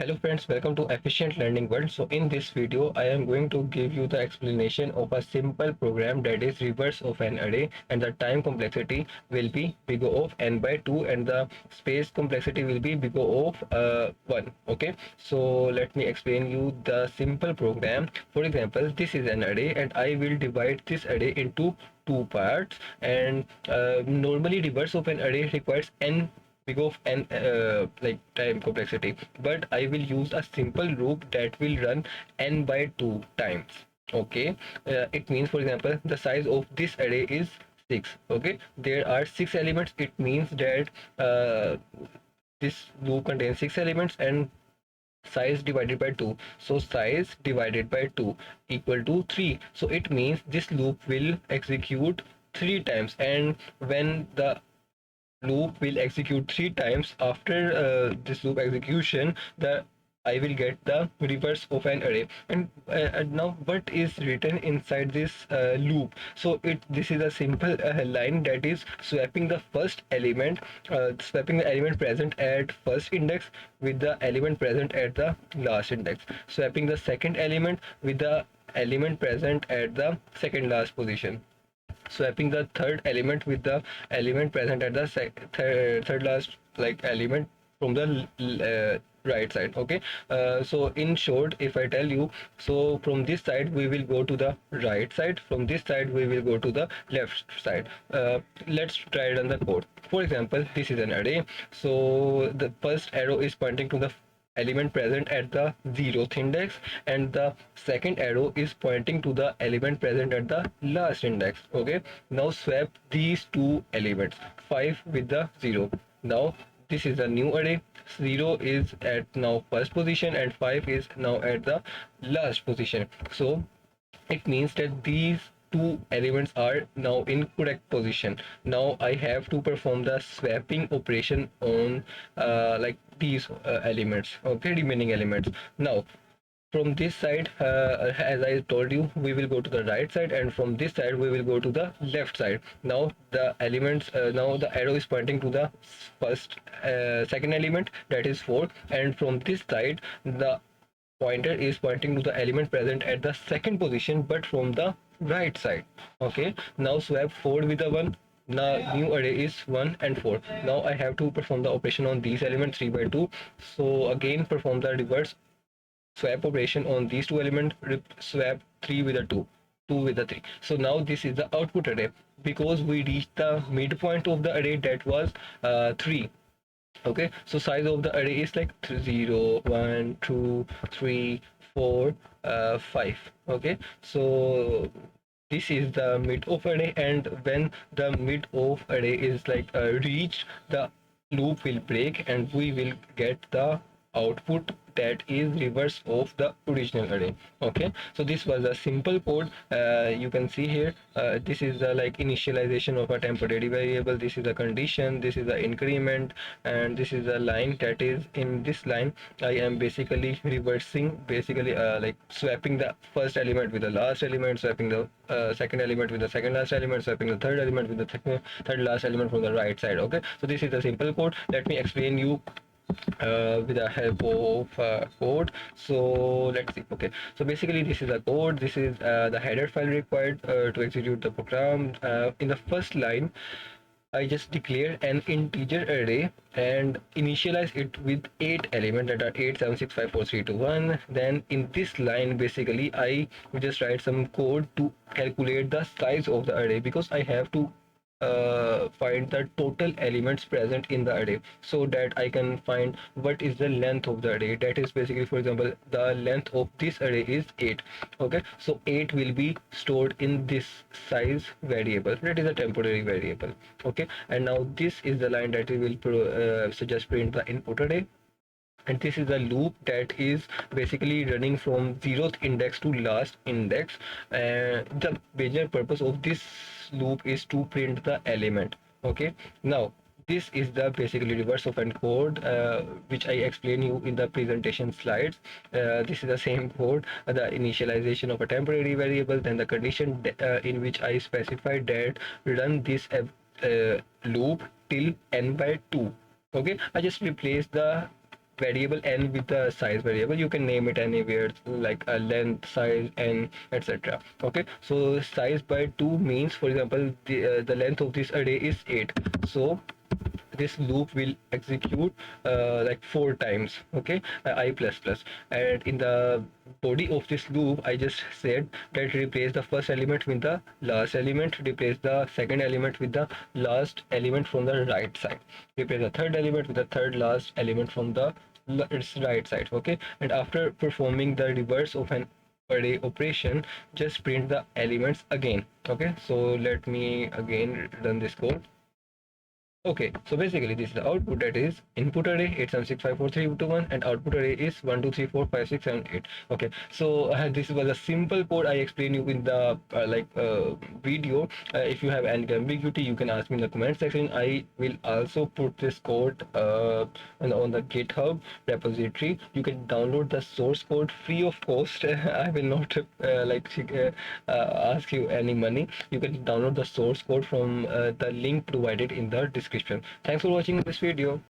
Hello friends, welcome to Efficient Learning World. So in this video, I am going to give you the explanation of a simple program that is reverse of an array, and the time complexity will be big O of n by 2 and the space complexity will be big O of 1. Okay, so let me explain you the simple program. For example, this is an array and I will divide this array into two parts, and normally reverse of an array requires n big of n like time complexity, but I will use a simple loop that will run n by 2 times. Okay, it means, for example, the size of this array is 6. Okay, there are 6 elements. It means that this loop contains 6 elements and size divided by 2, so size divided by 2 equal to 3. So it means this loop will execute 3 times, and when the loop will execute 3 times, after this loop execution, the I will get the reverse of an array. And now what is written inside this loop? So it this is a simple line that is swapping the first element, swapping the element present at first index with the element present at the last index, swapping the second element with the element present at the second last position, swapping the third element with the element present at the third last like element from the right side. Okay, so in short, if I tell you, so from this side we will go to the right side, from this side we will go to the left side. Let's try it on the code. For example, this is an array, so the first arrow is pointing to the element present at the 0th index, and the second arrow is pointing to the element present at the last index. Okay, now swap these two elements, 5 with the 0. Now this is a new array. 0 is at now first position and 5 is now at the last position. So it means that these two elements are now in correct position. Now I have to perform the swapping operation on like these elements, okay, remaining elements. Now from this side, as I told you, we will go to the right side, and from this side we will go to the left side. Now the elements, now the arrow is pointing to the first second element, that is 4, and from this side the pointer is pointing to the element present at the second position but from the right side. Okay, now swap 4 with the 1. Now new array is 1 and 4. Now I have to perform the operation on these elements 3 by 2. So again perform the reverse swap operation on these two elements, swap 3 with a 2, 2 with a 3. So now this is the output array, because we reached the midpoint of the array, that was 3. Okay, so size of the array is like 0 1 2 3 4 5. Okay, so this is the mid of array, and when the mid of array is like reached, the loop will break and we will get the output that is reverse of the original array. Okay, so this was a simple code. You can see here, this is the like initialization of a temporary variable, this is a condition, this is the increment, and this is a line. That is, in this line I am basically reversing, basically like swapping the first element with the last element, swapping the second element with the second last element, swapping the third element with the third last element from the right side. Okay, so this is the simple code. Let me explain you with the help of code. So let's see. Okay, so basically this is a code. This is the header file required to execute the program. In the first line, I just declare an integer array and initialize it with 8 elements, that are 8 7 6 5 4 3 2 1. Then in this line, basically I just write some code to calculate the size of the array, because I have to find the total elements present in the array, so that I can find what is the length of the array. That is basically, for example, the length of this array is 8. Okay, so 8 will be stored in this size variable, that is a temporary variable. Okay, and now this is the line that we will just print the input array, and this is a loop that is basically running from 0th index to last index. The major purpose of this loop is to print the element. Okay, now this is the basically reverse of an code, which I explain you in the presentation slides. This is the same code, the initialization of a temporary variable, then the condition in which I specified that run this loop till n by 2. Okay, I just replace the variable n with the size variable. You can name it anywhere, like a length, size, n, etc. Okay, so size by 2 means, for example, the length of this array is 8. So this loop will execute like 4 times. Okay, I plus plus, and in the body of this loop I just said that replace the first element with the last element, replace the second element with the last element from the right side, replace the third element with the third last element from the its right side. Okay, and after performing the reverse of an array operation, just print the elements again. Okay, so let me again run this code. Okay, so basically this is the output, that is input array 8765432 and output array is 1234567 8. Okay, so this was a simple code I explained you in the video. If you have any ambiguity, you can ask me in the comment section. I will also put this code on the GitHub repository. You can download the source code free of cost. I will not ask you any money. You can download the source code from the link provided in the description. Thanks for watching this video.